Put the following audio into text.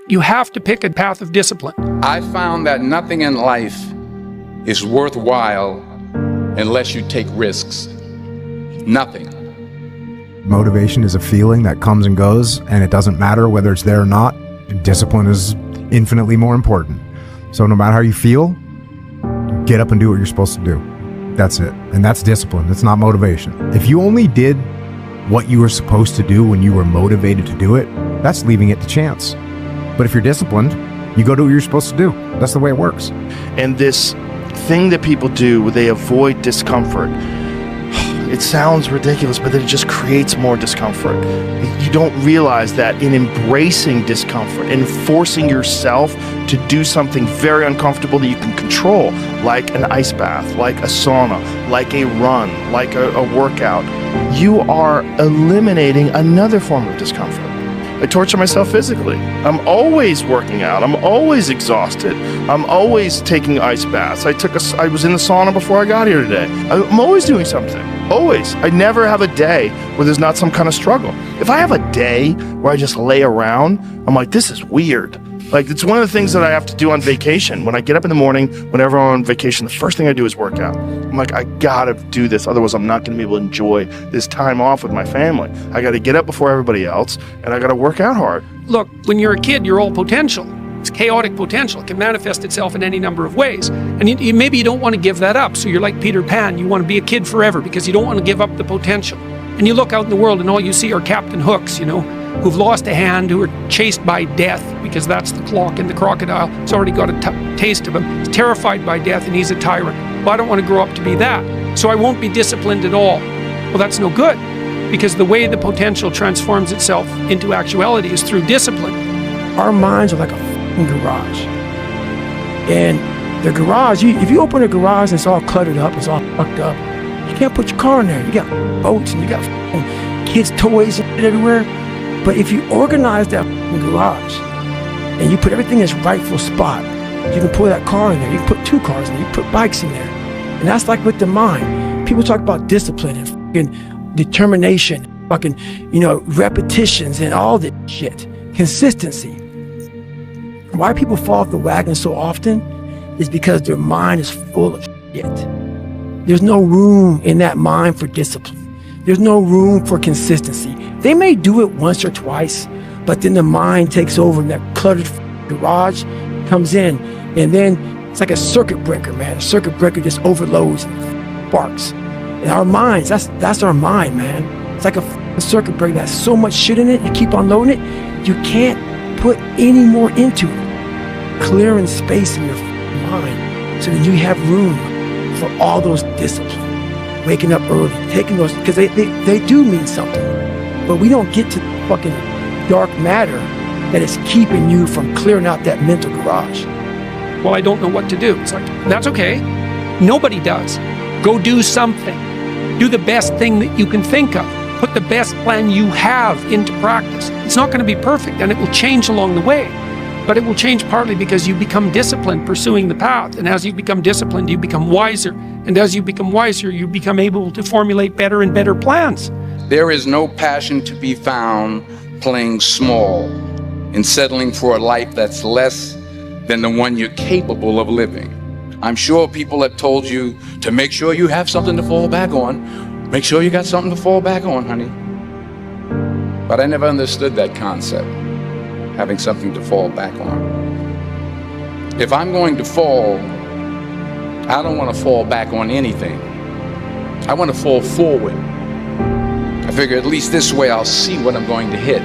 You have to pick a path of discipline. I found that nothing in life is worthwhile unless you take risks. Nothing. Motivation is a feeling that comes and goes, and it doesn't matter whether it's there or not. Discipline is infinitely more important. So no matter how you feel, get up and do what you're supposed to do. That's it. And that's discipline. It's not motivation. If you only did what you were supposed to do when you were motivated to do it, that's leaving it to chance. But if you're disciplined, you go do what you're supposed to do. That's the way it works. And this thing that people do where they avoid discomfort, it sounds ridiculous, but it just creates more discomfort. You don't realize that in embracing discomfort and forcing yourself to do something very uncomfortable that you can control, like an ice bath, like a sauna, like a run, like a workout, you are eliminating another form of discomfort. I torture myself physically. I'm always working out. I'm always exhausted. I'm always taking ice baths. I was in the sauna before I got here today. I'm always doing something. Always. I never have a day where there's not some kind of struggle. If I have a day where I just lay around, I'm like, this is weird. Like, it's one of the things that I have to do on vacation. When I get up in the morning, whenever I'm on vacation, the first thing I do is work out. I'm like, I gotta do this, otherwise I'm not gonna be able to enjoy this time off with my family. I gotta get up before everybody else, and I gotta work out hard. Look, when you're a kid, you're all potential. It's chaotic potential. It can manifest itself in any number of ways. And maybe you don't want to give that up. So you're like Peter Pan. You want to be a kid forever because you don't want to give up the potential. And you look out in the world and all you see are Captain Hooks, who've lost a hand, who are chased by death because that's the clock, and the crocodile has already got a taste of him. He's terrified by death and he's a tyrant. Well, I don't want to grow up to be that. So I won't be disciplined at all. Well, that's no good, because the way the potential transforms itself into actuality is through discipline. Our minds are like a f***ing garage. And the garage, if you open a garage and it's all cluttered up, it's all fucked up, you can't put your car in there. You got boats and you got kids' toys and shit everywhere. But if you organize that garage and you put everything in its rightful spot, you can pull that car in there. You can put 2 cars in there. You can put bikes in there. And that's like with the mind. People talk about discipline and fucking determination, fucking, repetitions and all this shit. Consistency. Why people fall off the wagon so often is because their mind is full of shit. There's no room in that mind for discipline. There's no room for consistency. They may do it once or twice, but then the mind takes over and that cluttered garage comes in, and then it's like a circuit breaker, man. A circuit breaker just overloads and sparks. And our minds, that's our mind, man. It's like a circuit breaker that has so much shit in it, you keep unloading it, you can't put any more into it. Clearing space in your mind so that you have room for all those disciplines. Waking up early, taking those, because they do mean something. But we don't get to the fucking dark matter that is keeping you from clearing out that mental garage. Well, I don't know what to do. It's like, that's okay. Nobody does. Go do something. Do the best thing that you can think of. Put the best plan you have into practice. It's not going to be perfect, and it will change along the way. But it will change partly because you become disciplined pursuing the path. And as you become disciplined, you become wiser. And as you become wiser, you become able to formulate better and better plans. There is no passion to be found playing small and settling for a life that's less than the one you're capable of living. I'm sure people have told you to make sure you have something to fall back on. Make sure you got something to fall back on, honey. But I never understood that concept, having something to fall back on. If I'm going to fall, I don't want to fall back on anything. I want to fall forward. I figure at least this way I'll see what I'm going to hit.